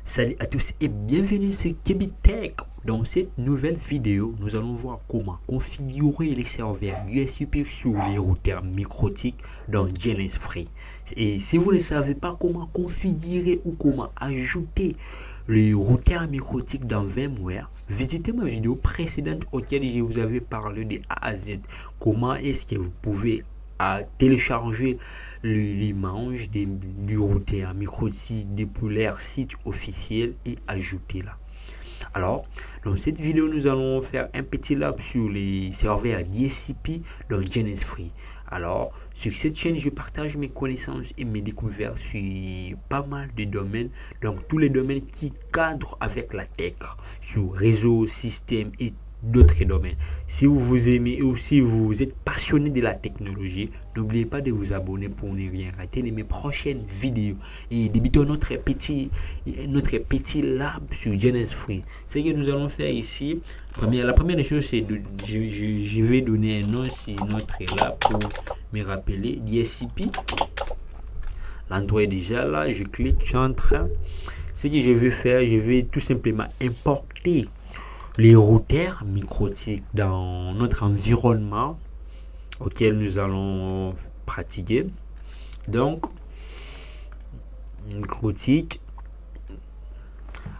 Salut à tous et bienvenue sur KebiTech. Dans cette nouvelle vidéo, nous allons voir comment configurer les serveurs USUP sur les routeurs microtiques dans GNS Free. Et si vous ne savez pas comment configurer ou comment ajouter les routeurs microtiques dans VMware, visitez ma vidéo précédente auquel je vous avais parlé de A à Z. Comment est-ce que vous pouvez télécharger l'image du routeur microtique depuis leur site officiel et ajouter là. Alors, dans cette vidéo, nous allons faire un petit lab sur les serveurs DSCP dans GNS Free. Alors, sur cette chaîne, je partage mes connaissances et mes découvertes sur pas mal de domaines, donc tous les domaines qui cadrent avec la tech, sur réseau, système et d'autres domaines. Si vous aimez ou si vous êtes passionné de la technologie, n'oubliez pas de vous abonner pour ne rien rater de mes prochaines vidéos. Et débutons notre petit lab sur GNS Free. Ce que nous allons faire ici, la première des choses, c'est je vais donner un nom sur notre lab pour me rappeler DSCP. L'endroit est déjà là, je clique, j'entre. Ce que je vais faire, je vais tout simplement importer les routeurs microtiques dans notre environnement auquel nous allons pratiquer. Donc, microtique.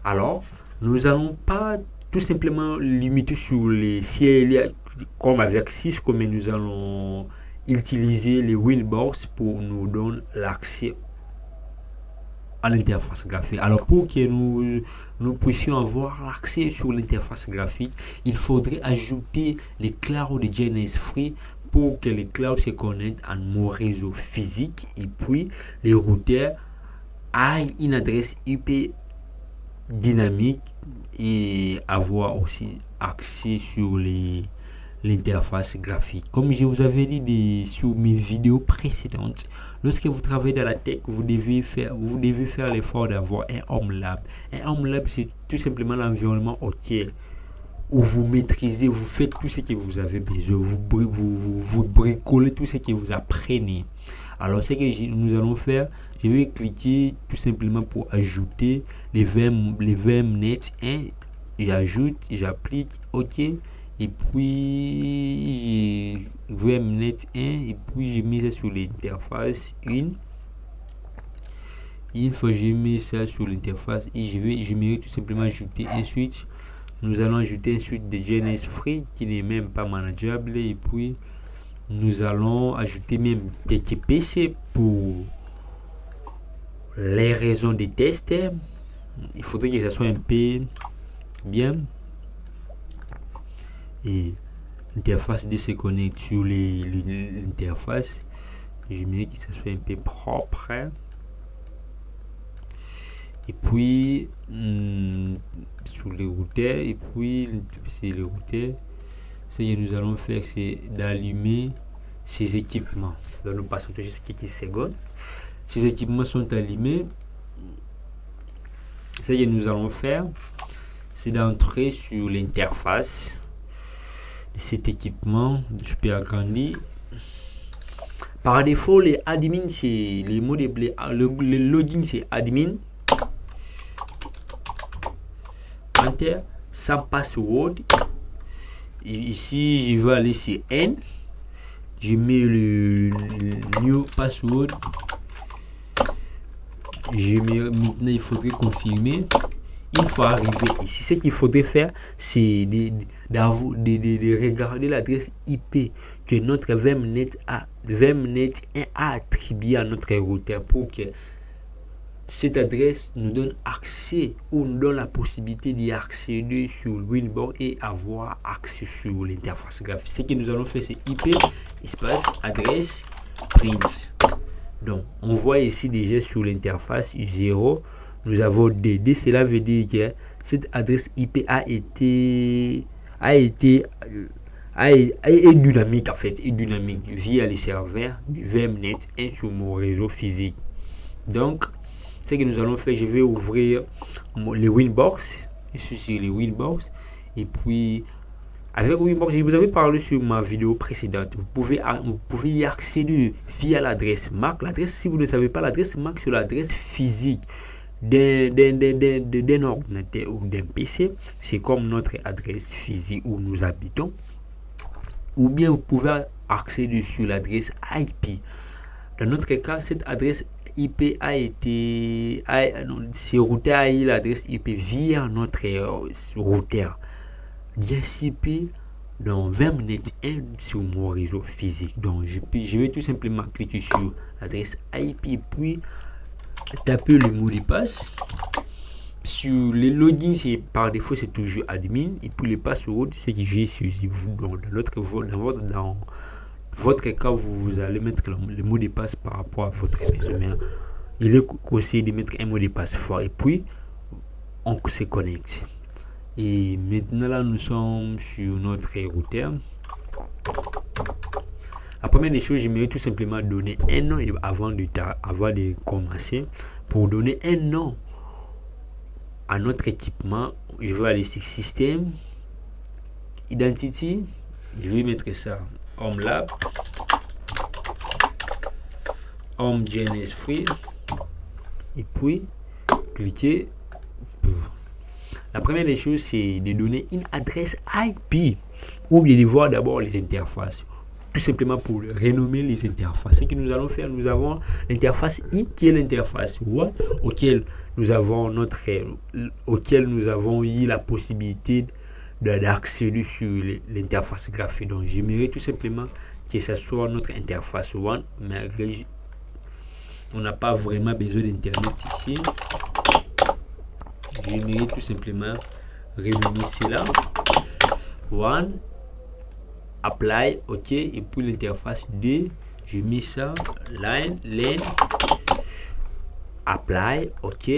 Alors, nous allons pas tout simplement limiter sur les ciels comme avec Cisco, mais nous allons utiliser les Winbox pour nous donner l'accès à l'interface graphique. Alors pour que nous puissions avoir l'accès sur l'interface graphique, il faudrait ajouter les clouds de GNS Free pour que les clouds se connectent à nos réseaux physiques et puis les routeurs aient une adresse IP dynamique et avoir aussi accès sur l'interface graphique. Comme je vous avais dit sur mes vidéos précédentes, lorsque vous travaillez dans la tech, vous devez faire l'effort d'avoir un home lab. Un home lab, c'est tout simplement l'environnement auquel où vous maîtrisez, vous faites tout ce que vous avez besoin, vous bricolez tout ce que vous apprenez. Alors ce que nous allons faire, je vais cliquer tout simplement pour ajouter les VMnet 1. J'ajoute, j'applique OK. Et puis VMnet 1 et puis je mets ça sur l'interface 1. Une fois que j'ai mis ça sur l'interface et je vais tout simplement ajouter un switch. Nous allons ajouter un switch de GNS Free qui n'est même pas manageable et puis nous allons ajouter même quelques PC pour les raisons des tests. Il faudrait que ça soit un peu bien. Et l'interface de se connecte sur l'interface. Je mets que ça soit un peu propre. Et puis sur les routeurs, et puis c'est les routeurs. Ce que nous allons faire, c'est d'allumer ces équipements. Nous allons passer juste quelques secondes. Ces équipements sont allumés. Ce que nous allons faire, c'est d'entrer sur l'interface. Cet équipement, je peux agrandir. Par défaut, les admins, c'est les mots le login, c'est admin. Enter, sans password. Et ici, je vais aller sur N. Je mets le new password. Maintenant, il faudrait confirmer. Il faut arriver ici. Ce qu'il faudrait faire, c'est de regarder l'adresse IP que notre VMnet 1 a attribué à notre routeur pour que cette adresse nous donne accès ou nous donne la possibilité d'y accéder sur le Winbox et avoir accès sur l'interface graphique. Ce que nous allons faire, c'est IP espace adresse print. Donc, on voit ici déjà sur l'interface 0. Nous avons DD, cela veut dire que cette adresse IP est dynamique en fait, est dynamique via les serveurs du VMnet et sur mon réseau physique. Donc, ce que nous allons faire, je vais ouvrir les Winbox, ici sur les Winbox, et puis avec Winbox, je vous avais parlé sur ma vidéo précédente. Vous pouvez y accéder via l'adresse MAC. L'adresse, si vous ne savez pas, l'adresse MAC, c'est l'adresse physique d'un ordinateur ou d'un PC, c'est comme notre adresse physique où nous habitons, ou bien vous pouvez accéder sur l'adresse IP. Dans notre cas, cette adresse IP a été, ce routeur a eu l'adresse IP via notre routeur DSCP dans 20 minutes 1 sur mon réseau physique. Donc je vais tout simplement cliquer sur l'adresse IP puis taper le mot de passe. Sur les logins, c'est par défaut c'est toujours admin, et puis les passwords c'est que j'ai choisi vous. Donc dans votre cas, vous allez mettre le mot de passe par rapport à votre réseau. Mais il est conseillé de mettre un mot de passe fort, et puis on se connecte. Et maintenant là, nous sommes sur notre routeur. La première des choses, j'aimerais tout simplement donner un nom avant de commencer. Pour donner un nom à notre équipement, je vais aller sur Système, Identity, je vais mettre ça Home Lab, Home GNS Free, et puis cliquer. La première des choses, c'est de donner une adresse IP ou bien de voir d'abord les interfaces. Tout simplement pour renommer les interfaces. Ce que nous allons faire, nous avons l'interface I qui est l'interface WAN auquel nous avons eu la possibilité d'accéder sur l'interface graphique. Donc j'aimerais tout simplement que ce soit notre interface WAN, mais on n'a pas vraiment besoin d'internet ici. J'aimerais tout simplement renommer cela WAN. Apply, ok, et puis l'interface 2, je mets ça line apply, ok.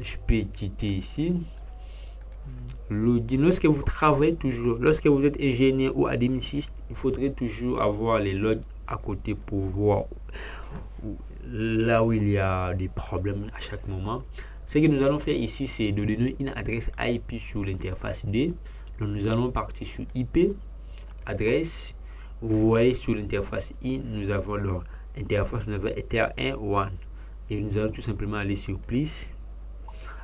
Je peux quitter ici. Lorsque vous travaillez toujours, lorsque vous êtes ingénieur ou admin système, il faudrait toujours avoir les logs à côté pour voir là où il y a des problèmes à chaque moment. Ce que nous allons faire ici, c'est de donner une adresse IP sur l'interface 2. Donc nous allons partir sur IP adresse. Vous voyez sur l'interface I, nous avons l'interface, nous avons Ether 1 1, et nous allons tout simplement aller sur Please,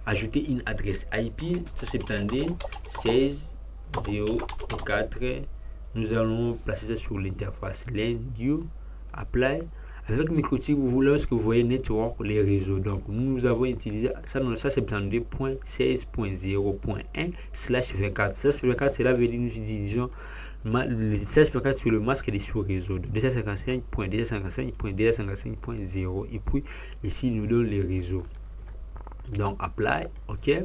ajouter une adresse IP, ça c'est 16.0.4. Nous allons placer ça sur l'interface LAN view, apply. Avec Microtik, lorsque vous voyez network, les réseaux, donc nous avons utilisé ça, c'est 72.16.0.1/24. 16.24, cela veut dire nous utilisons le 16.4 sur le masque des sous-réseaux, 255.255.255.0, et puis ici nous donne les réseaux. Donc apply, ok.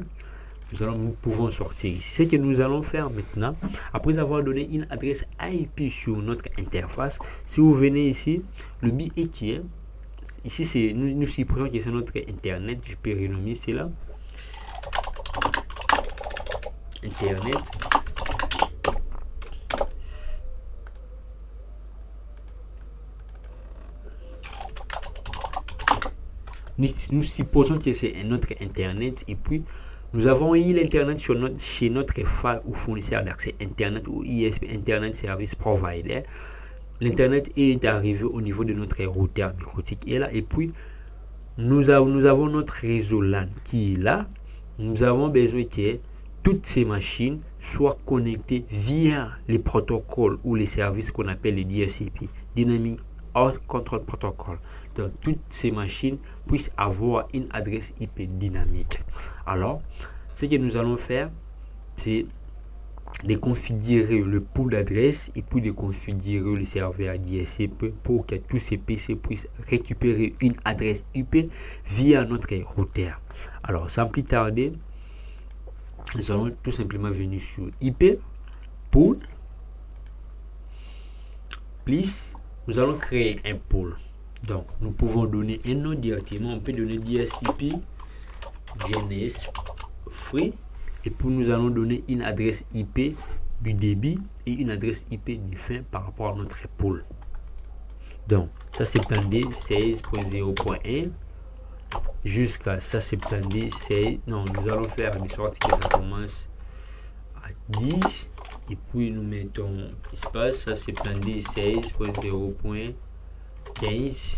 Nous pouvons sortir ici. Ce que nous allons faire maintenant, après avoir donné une adresse IP sur notre interface, si vous venez ici, le but est qui est ici, c'est nous supposons que c'est notre internet. Je peux renommer cela internet. Nous supposons que c'est notre internet, et puis nous avons eu l'internet chez notre FA ou fournisseur d'accès internet ou ISP, Internet Service Provider. L'internet est arrivé au niveau de notre routeur Microtik et là, et puis nous avons notre réseau LAN qui est là. Nous avons besoin que toutes ces machines soient connectées via les protocoles ou les services qu'on appelle les DHCP, Dynamic Host Control Protocol. Donc toutes ces machines puissent avoir une adresse IP dynamique. Alors ce que nous allons faire, c'est de configurer le pool d'adresse et puis de configurer le serveur DHCP pour que tous ces PC puissent récupérer une adresse IP via notre routeur. Alors sans plus tarder, nous allons tout simplement venir sur IP pool. Please, nous allons créer un pool. Donc nous pouvons donner un nom directement. On peut donner DHCP GNS Free, et puis nous allons donner une adresse IP du débit et une adresse IP du fin par rapport à notre pool. Donc ça c'est 16.0.1 jusqu'à ça c'est 16. Non, nous allons faire de sorte que ça commence à 10, et puis nous mettons espace, ça c'est 16.0.15.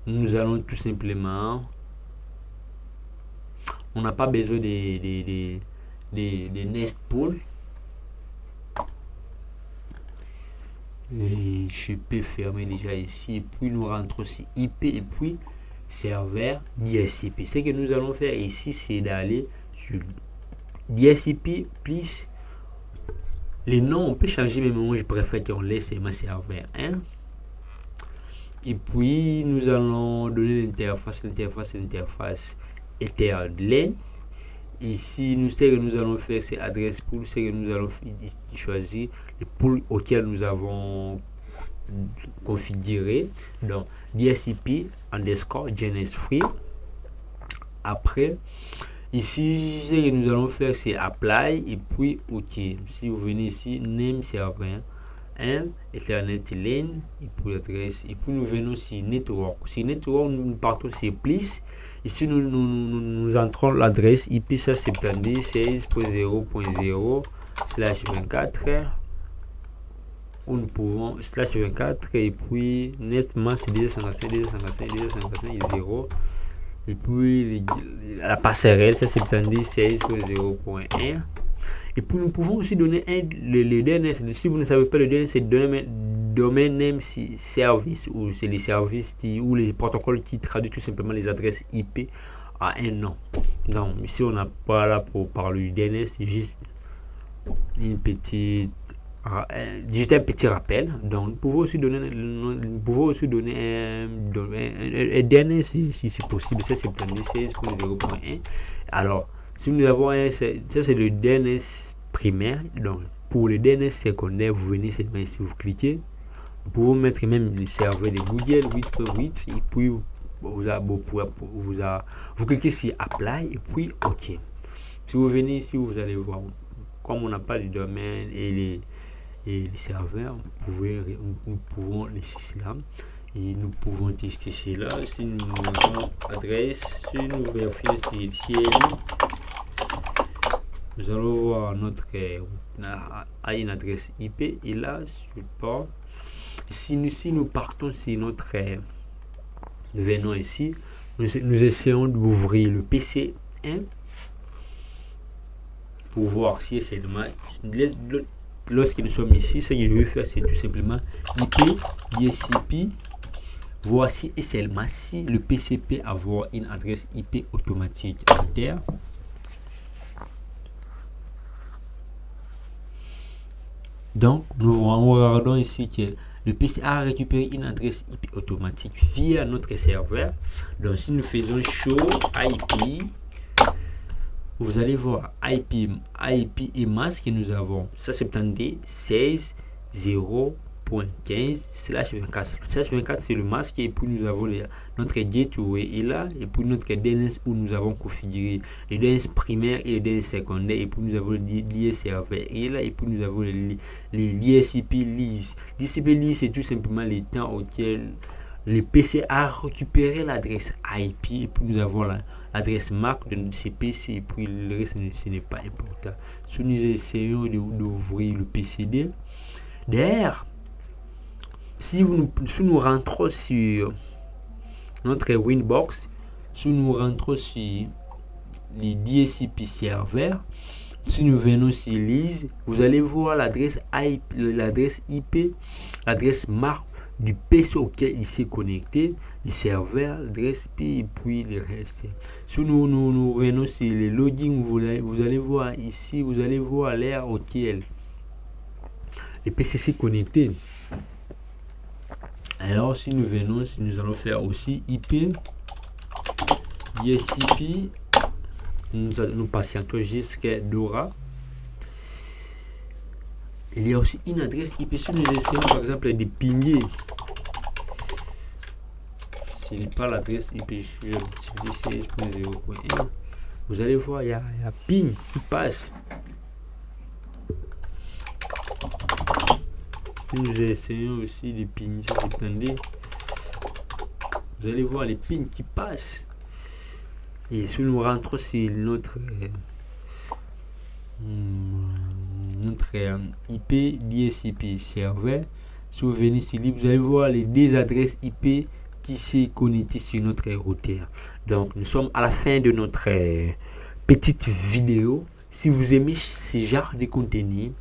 Nous allons tout simplement on n'a pas besoin des nest pool. Et je peux fermer déjà ici, et puis nous rentrons aussi IP et puis serveur DSCP. Ce que nous allons faire ici, c'est d'aller sur DSCP plus les noms. On peut changer, mais moi je préfère qu'on laisse ma serveur 1. Et puis nous allons donner l'interface Etherlane. Ici, ce que nous allons faire, c'est adresse pool. Ce que nous allons choisir le pool auquel nous avons configuré. Donc, DSCP underscore JNS free. Après, ici, ce que nous allons faire, c'est apply et puis OK. Si vous venez ici, name server 1, Ethernet lane et puis l'adresse. Et puis nous venons sur network. Sur network, nous partons sur plus. Ici, nous entrons l'adresse IP 176.0.0/24 où nous pouvons /24 et puis nettement c'est 255.255.255.0 et puis la passerelle c'est 76.0.1 et puis nous pouvons aussi donner le DNS. Si vous ne savez pas, le DNS c'est domain name service, ou c'est les services ou les protocoles qui traduisent tout simplement les adresses IP à un nom. Donc ici on n'a pas là pour parler du DNS, c'est juste un petit rappel. Donc nous pouvons aussi donner un DNS si c'est possible. C'est 76.0.1. alors si nous avons ça c'est le DNS primaire. Donc pour le DNS secondaire, vous venez seulement ici, vous cliquez, vous pouvez mettre même le serveur de Google 8.8 et puis vous cliquez sur apply et puis OK. Si vous venez ici, vous allez voir, comme on n'a pas de domaine et les serveurs, nous pouvons laisser cela et nous pouvons tester cela. Si nous avons adresse, si nous vérifions si CLI, nous allons voir notre une adresse IP et là support. Si nous partons sur notre venons ici, nous essayons d'ouvrir le PC 1 pour voir si c'est le match. Lorsque nous sommes ici, ce que je vais faire, c'est tout simplement IP DSCP. Voici et seulement si le PC peut avoir une adresse IP automatique enter. Donc, nous regardons ici que le PC a récupéré une adresse IP automatique via notre serveur. Donc, si nous faisons show IP, vous allez voir IP et masque que nous avons. Ça, c'est 76.0.15/24. C'est le masque et puis nous avons notre gateway et là et puis notre DNS où nous avons configuré le DNS primaire et le DNS secondaire et puis nous avons lié serveur et là et puis nous avons les DSCP lease. DSCP lease c'est tout simplement les temps auxquels le PC a récupéré l'adresse IP et puis nous avons l'adresse MAC de ces PC et puis le reste ce n'est pas important. Si nous essayons d'ouvrir le PCD, d'ailleurs, si nous rentrons sur notre Winbox, si nous rentrons sur les DSCP serveurs, si nous venons sur lise, vous allez voir l'adresse IP, l'adresse MAC du PC auquel il s'est connecté, le serveur, l'adresse IP et puis le reste. Si nous venons sur les loading, vous allez voir ici, vous allez voir l'ère auquel le PC s'est connecté. Alors si nous venons, si nous allons faire aussi IP DSCP, nous patientons jusqu'à Dora. Il y a aussi une adresse IP. Si nous essayons par exemple de pinguer, ce n'est pas l'adresse IP 16.0.1, vous allez voir, il y a ping qui passe. Si nous essayons aussi de pinguer, vous allez voir les pings qui passent. Et si nous rentrons sur notre IP DSCP serveur, si vous venez ici, vous allez voir les deux adresses IP qui s'est connectées sur notre routeur. Donc nous sommes à la fin de notre petite vidéo. Si vous aimez ce genre de contenu,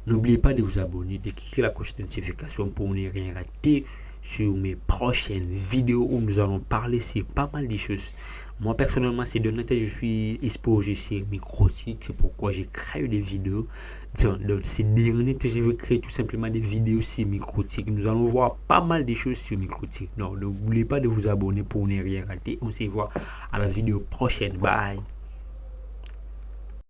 n'oubliez pas de vous abonner, de cliquer la cloche de notification pour ne rien rater sur mes prochaines vidéos où nous allons parler sur pas mal de choses. Moi personnellement, c'est Donatel, je suis exposé sur Microtik, c'est pourquoi j'ai créé des vidéos. Dans ces derniers temps, je vais créer tout simplement des vidéos sur Microtik. Nous allons voir pas mal de choses sur Microtik. Donc n'oubliez pas de vous abonner pour ne rien rater. On se voit à la vidéo prochaine. Bye.